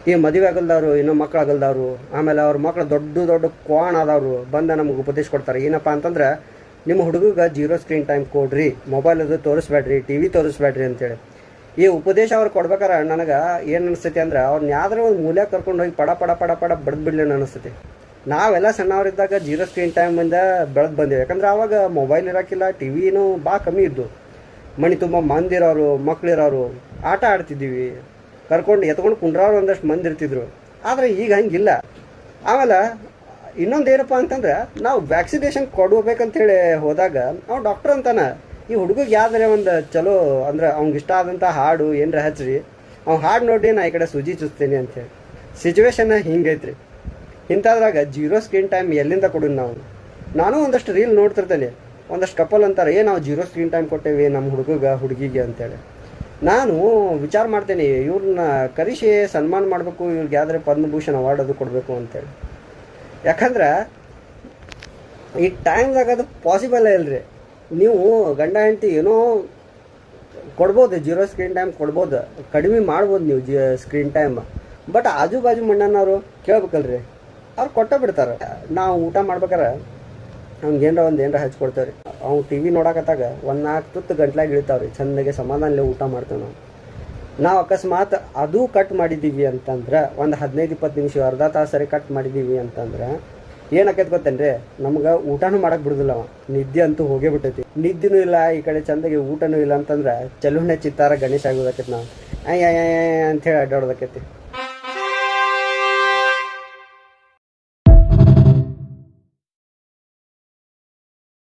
ಈ ಮದುವೆ ಆಗಲ್ದವ್ರು, ಇನ್ನೂ ಮಕ್ಳು ಆಗಲ್ದವ್ರು, ಆಮೇಲೆ ಅವ್ರ ಮಕ್ಳು ದೊಡ್ಡ ದೊಡ್ಡ ಕ್ವಾಣ್ ಆದವರು ಬಂದು ನಮಗೆ ಉಪದೇಶ ಕೊಡ್ತಾರೆ. ಏನಪ್ಪ ಅಂತಂದ್ರೆ, ನಿಮ್ಮ ಹುಡುಗಗೆ 0 ಸ್ಕ್ರೀನ್ ಟೈಮ್ ಕೊಡ್ರಿ, ಮೊಬೈಲ್ ಅದು ತೋರಿಸ್ಬೇಡ್ರಿ, ಟಿ ವಿ ತೋರಿಸ್ಬೇಡ್ರಿ ಅಂತೇಳಿ. ಈ ಉಪದೇಶ ಅವ್ರು ಕೊಡ್ಬೇಕಾರೆ ನನಗೆ ಏನು ಅನಿಸ್ತೈತಿ ಅಂದ್ರೆ, ಅವ್ರನ್ನ ಯಾವ್ದಾರ ಒಂದು ಮೂಲೆ ಕರ್ಕೊಂಡು ಹೋಗಿ ಪಡ ಪಡ ಪಡ ಪಡ ಬಡ್ದು ಬಿಡ್ಲಿ ಅನಿಸ್ತೈತಿ. ನಾವೆಲ್ಲ ಸಣ್ಣವರಿದ್ದಾಗ 0 ಸ್ಕ್ರೀನ್ ಟೈಮಿಂದ ಬೆಳೆದು ಬಂದೀವಿ. ಯಾಕಂದ್ರೆ ಆವಾಗ ಮೊಬೈಲ್ ಇರೋಕ್ಕಿಲ್ಲ, ಟಿ ವಿನೂ ಭಾಳ ಕಮ್ಮಿ ಇದ್ದು. ಮನೆ ತುಂಬ ಮಂದಿರೋರು, ಮಕ್ಳಿರೋರು, ಆಟ ಆಡ್ತಿದ್ದೀವಿ. ಕರ್ಕೊಂಡು ಎತ್ಕೊಂಡು ಕುಂಡ್ರವ್ರು ಒಂದಷ್ಟು ಮಂದಿ ಇರ್ತಿದ್ರು. ಆದರೆ ಈಗ ಹಂಗಿಲ್ಲ. ಆಮೇಲೆ ಇನ್ನೊಂದು ಏನಪ್ಪ ಅಂತಂದ್ರೆ, ನಾವು ವ್ಯಾಕ್ಸಿನೇಷನ್ ಕೊಡ್ಬೇಕಂತೇಳಿ ಹೋದಾಗ ನಾವು ಡಾಕ್ಟ್ರ್ ಅಂತಾನೆ, ಈ ಹುಡುಗಿಗೆ ಯಾವ್ದಾರೆ ಒಂದು ಚಲೋ ಅಂದ್ರೆ ಅವ್ನಿಗೆ ಇಷ್ಟ ಆದಂಥ ಹಾಡು ಏನರ ಹಚ್ಚ್ರಿ, ಅವ್ನು ಹಾಡು ನೋಡಿ ನಾ ಈ ಕಡೆ ಸೂಜಿ ಚುಚ್ತೀನಿ ಅಂತೇಳಿ. ಸಿಚುವೇಶನ್ ಹಿಂಗೈತ್ರಿ. ಇಂಥದ್ರಾಗ 0 ಸ್ಕ್ರೀನ್ ಟೈಮ್ ಎಲ್ಲಿಂದ ಕೊಡೋದು ನಾವು? ನಾನು ಒಂದಷ್ಟು ರೀಲ್ ನೋಡ್ತಿರ್ತೇನೆ. ಒಂದಷ್ಟು ಕಪಲ್ ಅಂತಾರೆ, ನಾವು 0 ಸ್ಕ್ರೀನ್ ಟೈಮ್ ಕೊಟ್ಟೇವಿ ನಮ್ಮ ಹುಡುಗಿಗೆ ಅಂತೇಳಿ. ನಾನು ವಿಚಾರ ಮಾಡ್ತೇನೆ, ಇವ್ರನ್ನ ಕರೆಸಿ ಸನ್ಮಾನ ಮಾಡಬೇಕು, ಇವ್ರಿಗೆ ಯಾವ್ದಾರೆ ಪದ್ಮಭೂಷಣ ಅವಾರ್ಡ್ ಅದು ಕೊಡಬೇಕು ಅಂತೇಳಿ. ಯಾಕಂದ್ರೆ ಈ ಟೈಮ್ದಾಗ ಅದು ಪಾಸಿಬಲ್ ಇಲ್ರಿ. ನೀವು ಗಂಡ ಹೆಂಡತಿ ಏನೋ ಕೊಡ್ಬೋದು, 0 ಸ್ಕ್ರೀನ್ ಟೈಮ್ ಕೊಡ್ಬೋದು, ಕಡಿಮೆ ಮಾಡ್ಬೋದು ನೀವು ಸ್ಕ್ರೀನ್ ಟೈಮ್. ಬಟ್ ಆಜು ಬಾಜು ಮಣ್ಣನವರು ಕೇಳ್ಬೇಕಲ್ರಿ, ಅವ್ರು ಕೊಟ್ಟ ಬಿಡ್ತಾರೆ. ನಾವು ಊಟ ಮಾಡ್ಬೇಕಾರೆ ಅವ್ನಿಗೆ ಏನರ ಹಚ್ಕೊಡ್ತೇವೆ ರೀ. ಅವ್ನು ಟಿ ವಿ ನೋಡಕತ್ತಾಗ 1-4 ತುತ್ತು ಗಂಟ್ಲಾಗ ಇಳಿತಾವ್ರಿ, ಚೆಂದಾಗೆ ಸಮಾಧಾನಲೆ ಊಟ ಮಾಡ್ತೇವೆ ನಾವು ಅಕಸ್ಮಾತ್ ಅದು ಕಟ್ ಮಾಡಿದ್ದೀವಿ ಅಂತಂದ್ರೆ, ಒಂದು 15-20 ನಿಮಿಷ ಅರ್ಧ ತಾಸರಿ ಕಟ್ ಮಾಡಿದ್ದೀವಿ ಅಂತಂದ್ರೆ ಏನಾಕೈತೆ ಗೊತ್ತೇನ್ರಿ, ನಮ್ಗೆ ಊಟನೂ ಮಾಡಕ್ಕೆ ಬಿಡುದಿಲ್ಲ. ನಿದ್ದೆ ಅಂತೂ ಹೋಗೇ ಬಿಟ್ಟೈತಿ. ನಿದ್ದೆನೂ ಇಲ್ಲ, ಈ ಕಡೆ ಚಂದಾಗಿ ಊಟನೂ ಇಲ್ಲ ಅಂತಂದ್ರೆ ಚಲುನೆ ಚಿತ್ತಾರ ಗಣೇಶ ಆಗೋದಕ್ಕೈತಿ. ನಾವು ಅಂಥೇಳಿ ಅಡ್ಡಾಡೋದಕ್ಕೈತಿ.